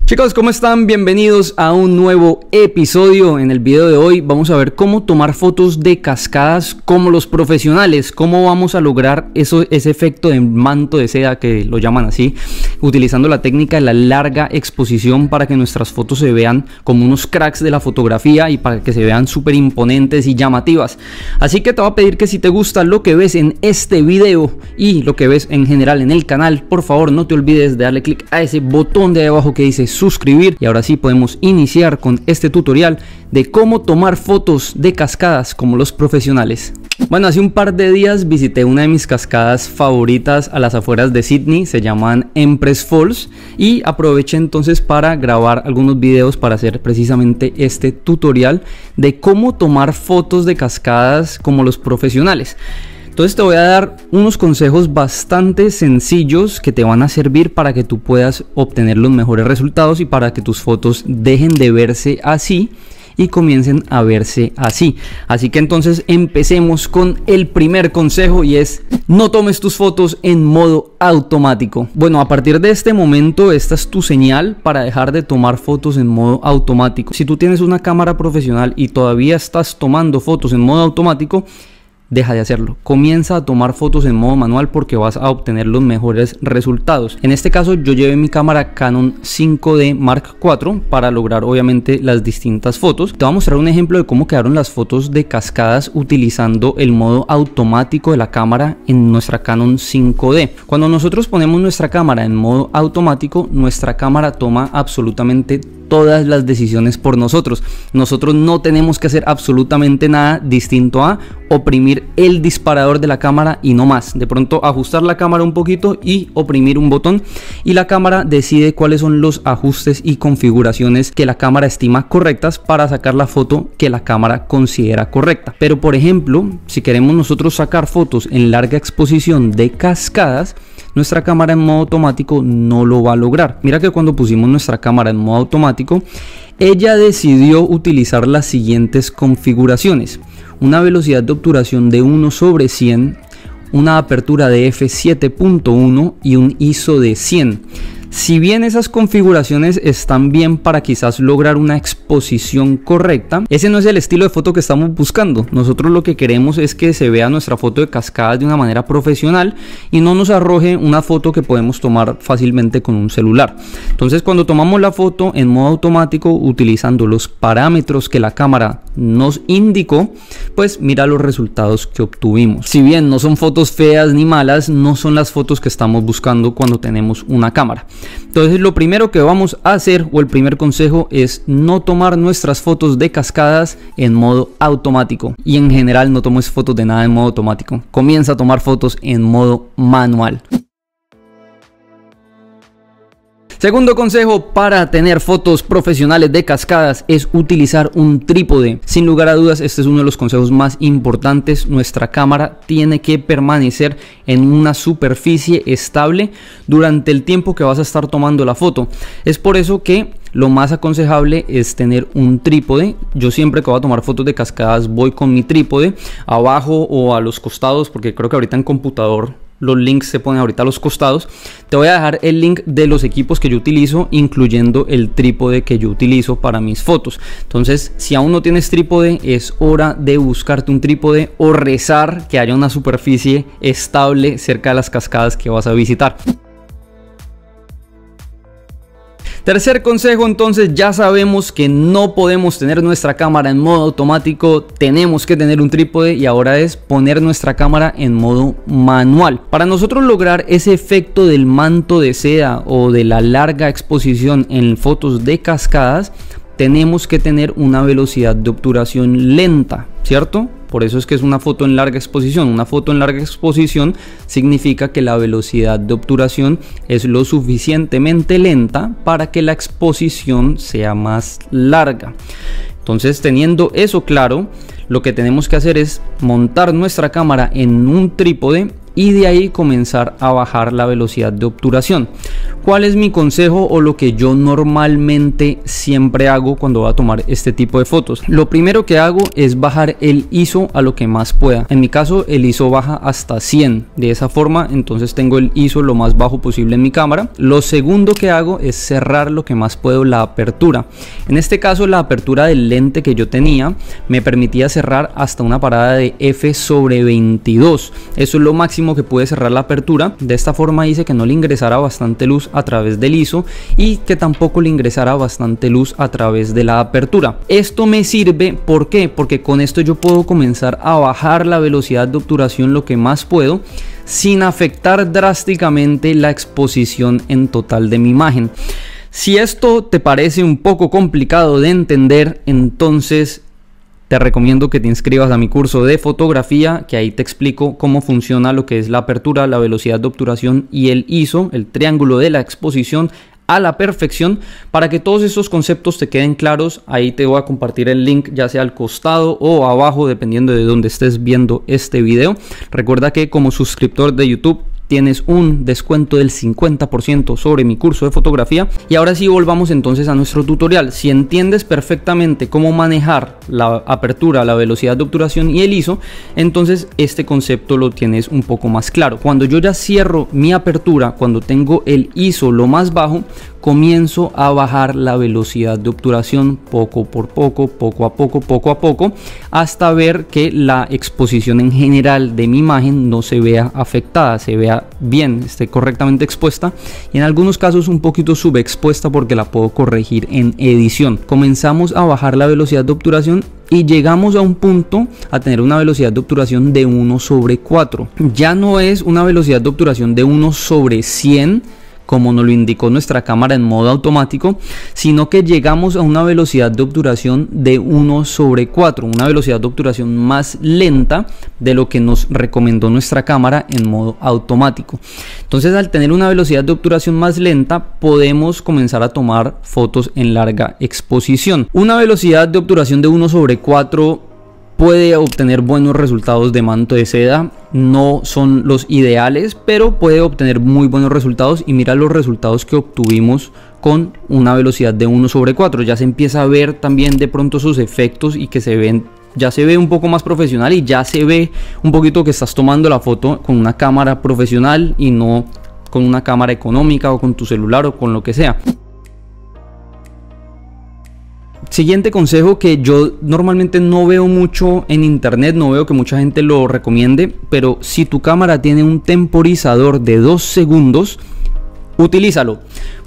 Chicos, ¿cómo están? Bienvenidos a un nuevo episodio. En el video de hoy vamos a ver cómo tomar fotos de cascadas como los profesionales, cómo vamos a lograr ese efecto de manto de seda, que lo llaman así, utilizando la técnica de la larga exposición para que nuestras fotos se vean como unos cracks de la fotografía y para que se vean súper imponentes y llamativas. Así que te voy a pedir que si te gusta lo que ves en este video y lo que ves en general en el canal, por favor no te olvides de darle click a ese botón de ahí abajo que dice suscribir. Y ahora sí podemos iniciar con este tutorial de cómo tomar fotos de cascadas como los profesionales. Bueno, hace un par de días visité una de mis cascadas favoritas a las afueras de Sydney, se llaman Empress Falls, y aproveché entonces para grabar algunos videos para hacer precisamente este tutorial de cómo tomar fotos de cascadas como los profesionales. Entonces te voy a dar unos consejos bastante sencillos que te van a servir para que tú puedas obtener los mejores resultados y para que tus fotos dejen de verse así y comiencen a verse así. Así que entonces empecemos con el primer consejo, y es: no tomes tus fotos en modo automático. Bueno, a partir de este momento esta es tu señal para dejar de tomar fotos en modo automático. Si tú tienes una cámara profesional y todavía estás tomando fotos en modo automático, deja de hacerlo. Comienza a tomar fotos en modo manual porque vas a obtener los mejores resultados. En este caso yo llevé mi cámara Canon 5D Mark IV para lograr obviamente las distintas fotos. Te voy a mostrar un ejemplo de cómo quedaron las fotos de cascadas utilizando el modo automático de la cámara en nuestra Canon 5D. Cuando nosotros ponemos nuestra cámara en modo automático, nuestra cámara toma absolutamente todas las decisiones por nosotros. Nosotros no tenemos que hacer absolutamente nada distinto a oprimir el disparador de la cámara y no más. De pronto ajustar la cámara un poquito y oprimir un botón, y la cámara decide cuáles son los ajustes y configuraciones que la cámara estima correctas para sacar la foto que la cámara considera correcta. Pero por ejemplo, si queremos nosotros sacar fotos en larga exposición de cascadas, nuestra cámara en modo automático no lo va a lograr. Mira que cuando pusimos nuestra cámara en modo automático, ella decidió utilizar las siguientes configuraciones: una velocidad de obturación de 1/100, una apertura de f7.1 y un ISO de 100. Si bien esas configuraciones están bien para quizás lograr una exposición correcta, ese no es el estilo de foto que estamos buscando. Nosotros lo que queremos es que se vea nuestra foto de cascadas de una manera profesional y no nos arroje una foto que podemos tomar fácilmente con un celular. Entonces, cuando tomamos la foto en modo automático utilizando los parámetros que la cámara nos indicó, pues mira los resultados que obtuvimos. Si bien no son fotos feas ni malas, no son las fotos que estamos buscando cuando tenemos una cámara. Entonces lo primero que vamos a hacer, o el primer consejo, es no tomar nuestras fotos de cascadas en modo automático, y en general no tomes fotos de nada en modo automático. Comienza a tomar fotos en modo manual. Segundo consejo para tener fotos profesionales de cascadas es utilizar un trípode. Sin lugar a dudas, este es uno de los consejos más importantes. Nuestra cámara tiene que permanecer en una superficie estable durante el tiempo que vas a estar tomando la foto. Es por eso que lo más aconsejable es tener un trípode. Yo siempre que voy a tomar fotos de cascadas voy con mi trípode abajo o a los costados, porque creo que ahorita en computador los links se ponen ahorita a los costados. Te voy a dejar el link de los equipos que yo utilizo, incluyendo el trípode que yo utilizo para mis fotos. Entonces, si aún no tienes trípode, es hora de buscarte un trípode o rezar que haya una superficie estable cerca de las cascadas que vas a visitar. Tercer consejo, entonces ya sabemos que no podemos tener nuestra cámara en modo automático, tenemos que tener un trípode, y ahora es poner nuestra cámara en modo manual. Para nosotros lograr ese efecto del manto de seda o de la larga exposición en fotos de cascadas, tenemos que tener una velocidad de obturación lenta, ¿cierto? Por eso es que es una foto en larga exposición. Una foto en larga exposición significa que la velocidad de obturación es lo suficientemente lenta para que la exposición sea más larga. Entonces, teniendo eso claro, lo que tenemos que hacer es montar nuestra cámara en un trípode y de ahí comenzar a bajar la velocidad de obturación. ¿Cuál es mi consejo o lo que yo normalmente siempre hago cuando voy a tomar este tipo de fotos? Lo primero que hago es bajar el ISO a lo que más pueda. En mi caso el ISO baja hasta 100. De esa forma entonces tengo el ISO lo más bajo posible en mi cámara. Lo segundo que hago es cerrar lo que más puedo la apertura. En este caso la apertura del lente que yo tenía me permitía cerrar hasta una parada de f/22. Eso es lo máximo que pude cerrar la apertura. De esta forma hice que no le ingresara bastante luz a través del ISO y que tampoco le ingresara bastante luz a través de la apertura. Esto me sirve, ¿por qué? Porque con esto yo puedo comenzar a bajar la velocidad de obturación lo que más puedo, sin afectar drásticamente la exposición en total de mi imagen. Si esto te parece un poco complicado de entender, entonces te recomiendo que te inscribas a mi curso de fotografía, que ahí te explico cómo funciona lo que es la apertura, la velocidad de obturación y el ISO, el triángulo de la exposición, a la perfección. Para que todos estos conceptos te queden claros, ahí te voy a compartir el link, ya sea al costado o abajo, dependiendo de donde estés viendo este video. Recuerda que como suscriptor de YouTube tienes un descuento del 50% sobre mi curso de fotografía. Y ahora sí, volvamos entonces a nuestro tutorial. Si entiendes perfectamente cómo manejar la apertura, la velocidad de obturación y el ISO, entonces este concepto lo tienes un poco más claro. Cuando yo ya cierro mi apertura, cuando tengo el ISO lo más bajo, comienzo a bajar la velocidad de obturación poco por poco, poco a poco, hasta ver que la exposición en general de mi imagen no se vea afectada, se vea bien, esté correctamente expuesta, y en algunos casos un poquito subexpuesta porque la puedo corregir en edición. Comenzamos a bajar la velocidad de obturación y llegamos a un punto a tener una velocidad de obturación de 1/4. Ya no es una velocidad de obturación de 1/100 como nos lo indicó nuestra cámara en modo automático, sino que llegamos a una velocidad de obturación de 1/4, una velocidad de obturación más lenta de lo que nos recomendó nuestra cámara en modo automático. Entonces, al tener una velocidad de obturación más lenta, podemos comenzar a tomar fotos en larga exposición. Una velocidad de obturación de 1/4 puede obtener buenos resultados de manto de seda. No son los ideales, pero puede obtener muy buenos resultados, y mira los resultados que obtuvimos con una velocidad de 1/4. Ya se empieza a ver también de pronto sus efectos y que se ven, ya se ve un poco más profesional, y ya se ve un poquito que estás tomando la foto con una cámara profesional y no con una cámara económica o con tu celular o con lo que sea. Siguiente consejo que yo normalmente no veo mucho en internet, no veo que mucha gente lo recomiende, pero si tu cámara tiene un temporizador de 2 segundos, utilízalo.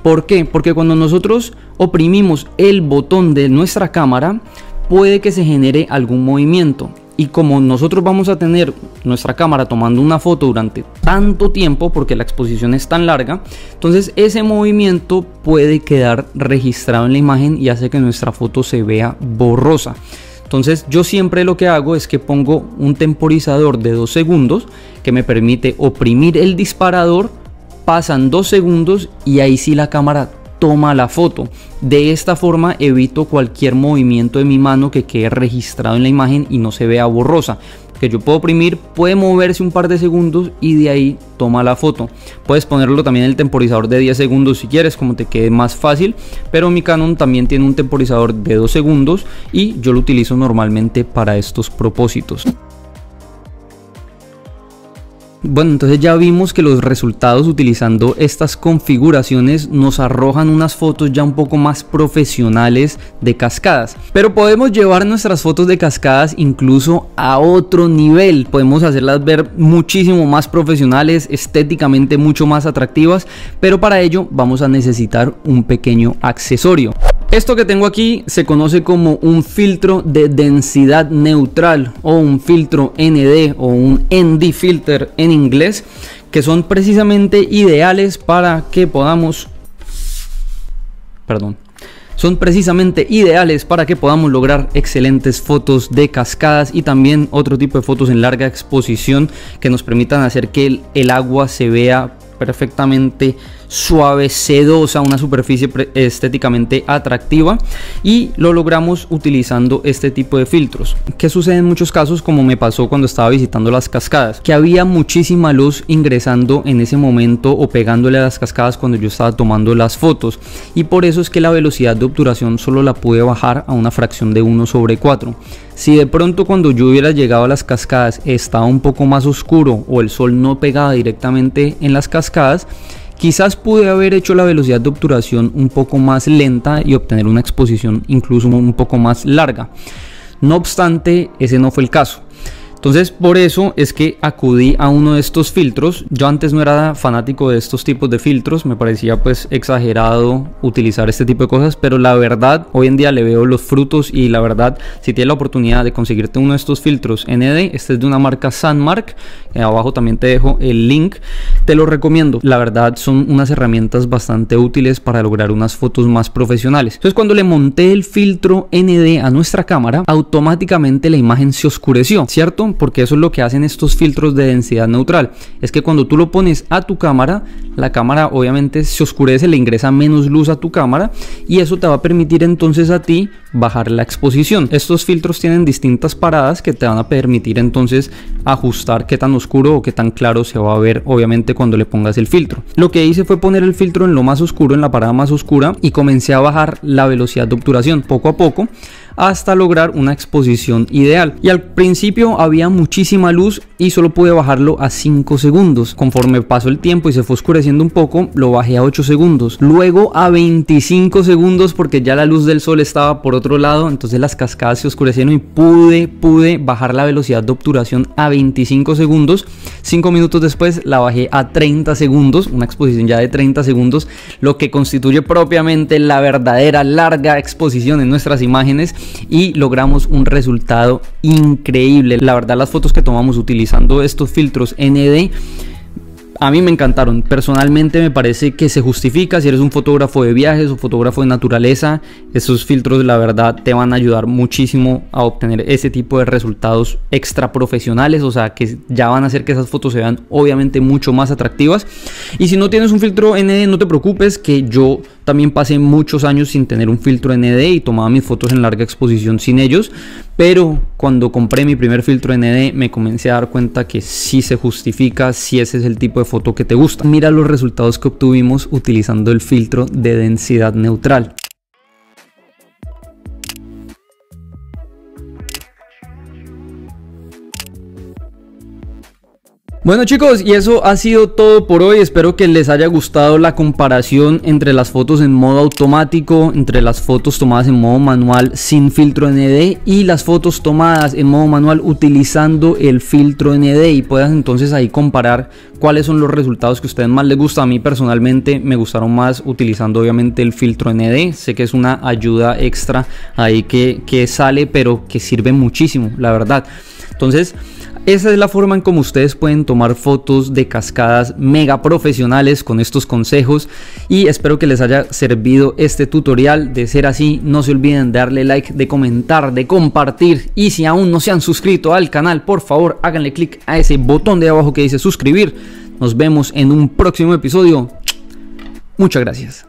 ¿Por qué? Porque cuando nosotros oprimimos el botón de nuestra cámara, puede que se genere algún movimiento. Y como nosotros vamos a tener nuestra cámara tomando una foto durante tanto tiempo, porque la exposición es tan larga, entonces ese movimiento puede quedar registrado en la imagen y hace que nuestra foto se vea borrosa. Entonces yo siempre lo que hago es que pongo un temporizador de 2 segundos que me permite oprimir el disparador, pasan 2 segundos y ahí sí la cámara toma la foto. De esta forma evito cualquier movimiento de mi mano que quede registrado en la imagen y no se vea borrosa. Que yo puedo oprimir, puede moverse un par de segundos y de ahí toma la foto. Puedes ponerlo también en el temporizador de 10 segundos si quieres, como te quede más fácil, pero mi Canon también tiene un temporizador de 2 segundos y yo lo utilizo normalmente para estos propósitos. Bueno, entonces ya vimos que los resultados utilizando estas configuraciones nos arrojan unas fotos ya un poco más profesionales de cascadas. Pero podemos llevar nuestras fotos de cascadas incluso a otro nivel. Podemos hacerlas ver muchísimo más profesionales, estéticamente mucho más atractivas, pero para ello vamos a necesitar un pequeño accesorio. Esto que tengo aquí se conoce como un filtro de densidad neutral o un filtro ND o un ND filter en inglés, que son precisamente ideales para que podamos lograr excelentes fotos de cascadas y también otro tipo de fotos en larga exposición que nos permitan hacer que el agua se vea perfectamente suave, sedosa, una superficie estéticamente atractiva, y lo logramos utilizando este tipo de filtros. ¿Qué sucede en muchos casos, como me pasó cuando estaba visitando las cascadas? Que había muchísima luz ingresando en ese momento o pegándole a las cascadas cuando yo estaba tomando las fotos, y por eso es que la velocidad de obturación solo la pude bajar a una fracción de 1/4. Si de pronto cuando yo hubiera llegado a las cascadas estaba un poco más oscuro o el sol no pegaba directamente en las cascadas, quizás pude haber hecho la velocidad de obturación un poco más lenta y obtener una exposición incluso un poco más larga. No obstante, ese no fue el caso. Entonces, por eso es que acudí a uno de estos filtros. Yo antes no era fanático de estos tipos de filtros, me parecía pues exagerado utilizar este tipo de cosas, pero la verdad hoy en día le veo los frutos, y la verdad, si tienes la oportunidad de conseguirte uno de estos filtros ND, este es de una marca Sandmark, abajo también te dejo el link, te lo recomiendo. La verdad son unas herramientas bastante útiles para lograr unas fotos más profesionales. Entonces, cuando le monté el filtro ND a nuestra cámara, automáticamente la imagen se oscureció, ¿cierto? Porque eso es lo que hacen estos filtros de densidad neutral, es que cuando tú lo pones a tu cámara, la cámara obviamente se oscurece, le ingresa menos luz a tu cámara, y eso te va a permitir entonces a ti bajar la exposición. Estos filtros tienen distintas paradas que te van a permitir entonces ajustar qué tan oscuro o qué tan claro se va a ver, obviamente, cuando le pongas el filtro. Lo que hice fue poner el filtro en lo más oscuro, en la parada más oscura, y comencé a bajar la velocidad de obturación poco a poco hasta lograr una exposición ideal. Y al principio había muchísima luz y solo pude bajarlo a 5 segundos. Conforme pasó el tiempo y se fue oscureciendo un poco, lo bajé a 8 segundos, luego a 25 segundos porque ya la luz del sol estaba por otro lado, entonces las cascadas se oscurecieron y pude bajar la velocidad de obturación a 25 segundos. 5 minutos después la bajé a 30 segundos, una exposición ya de 30 segundos, lo que constituye propiamente la verdadera larga exposición en nuestras imágenes, y logramos un resultado increíble. La verdad, las fotos que tomamos utilizando estos filtros ND a mí me encantaron. Personalmente me parece que se justifica. Si eres un fotógrafo de viajes o fotógrafo de naturaleza, esos filtros la verdad te van a ayudar muchísimo a obtener ese tipo de resultados extra profesionales, o sea que ya van a hacer que esas fotos se vean obviamente mucho más atractivas. Y si no tienes un filtro ND, no te preocupes, que yo también pasé muchos años sin tener un filtro ND y tomaba mis fotos en larga exposición sin ellos, pero cuando compré mi primer filtro ND me comencé a dar cuenta que sí se justifica si ese es el tipo de foto que te gusta. Mira los resultados que obtuvimos utilizando el filtro de densidad neutral. Bueno chicos, y eso ha sido todo por hoy. Espero que les haya gustado la comparación entre las fotos en modo automático, entre las fotos tomadas en modo manual sin filtro ND y las fotos tomadas en modo manual utilizando el filtro ND, y puedas entonces ahí comparar cuáles son los resultados que a ustedes más les gusta. A mí personalmente me gustaron más utilizando obviamente el filtro ND. Sé que es una ayuda extra ahí que sale, pero que sirve muchísimo, la verdad. Entonces, esa es la forma en cómo ustedes pueden tomar fotos de cascadas mega profesionales con estos consejos, y espero que les haya servido este tutorial. De ser así, no se olviden de darle like, de comentar, de compartir, y si aún no se han suscrito al canal, por favor háganle clic a ese botón de abajo que dice suscribir. Nos vemos en un próximo episodio. Muchas gracias.